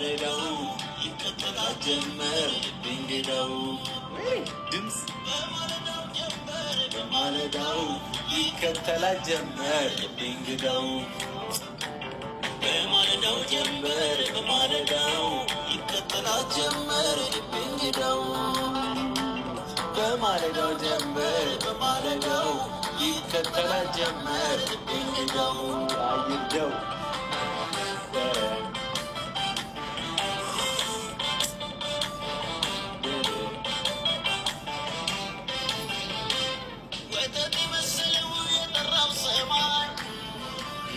በማለዳው ይከተላት ጀመር እንግዳው ድምፅ በማለዳው ይከተላት ጀመር እንግዳው በማለዳው ጀመር በማለዳው ይከተላት ጀመር እንግዳው በማለዳው ጀመር በማለዳው ይከተላት ጀመር እንግዳው አይደው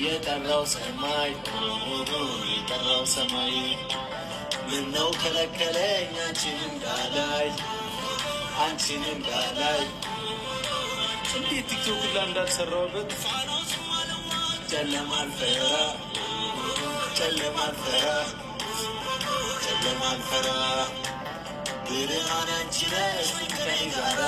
የጠራው ሰማይ የጠራው ሰማይ ምነው ከለከለኝ አንቺን እንዳላይ እንዴት ቲክቶክ ላይ እንዳልሰራሁበት ጨለማ አልፈራ ብርሃን አንቺ ነሽ ከኔ ጋራ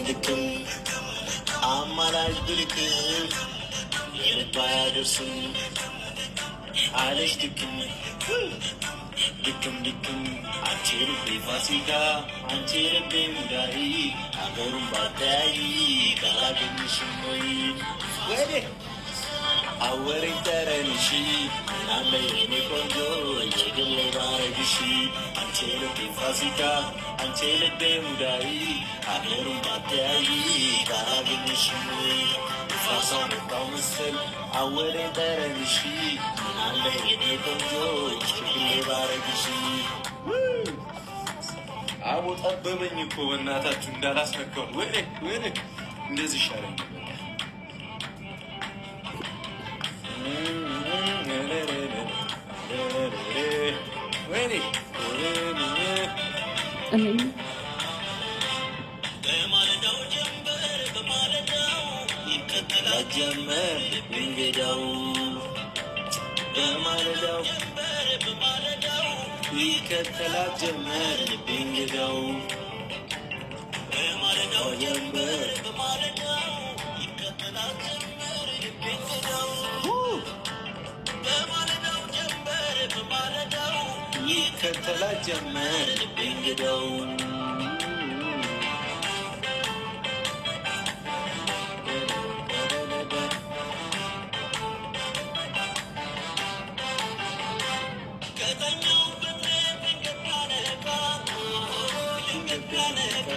ልክም አማላጅ ብልክም የልባ ያደርስም አለሽ ድክም አንቺ ልቤ ፋሲካ አንቺ ልቤ ሙዳይ አገሩን ባታያይ ካላገኝሽም ወይ አወሬኝ ጠረንሽ ምናለ የኔ ቆንጆ የግሌ ባረግሽ አንቺ ልቤ ፋሲካ አንቺ ልቤ ሙዳይ አገሩን ባታያይ ካላገኝሽም ፋሳው መጣው ምስል አወሬኝ ጠረንሽ ምናለ የኔ ቆንጆ የግሌ ባረግሽ አቦ ጠበበኝ እኮ በእናታችሁ እንዳላስነካው ወይ እንደዚህ ይሻለኝ በማለዳው ጀመር በማለዳው ይከተላት ጀመር እንግዳው በማለዳው ጀመር በማለዳው ይከተላት ጀመር እንግዳው በማለዳው ጀመር በማለዳው ይከተላት ጀመር እንግዳው በማለዳው ጀመር በማለዳው ይከተላት ጀመር እንግዳው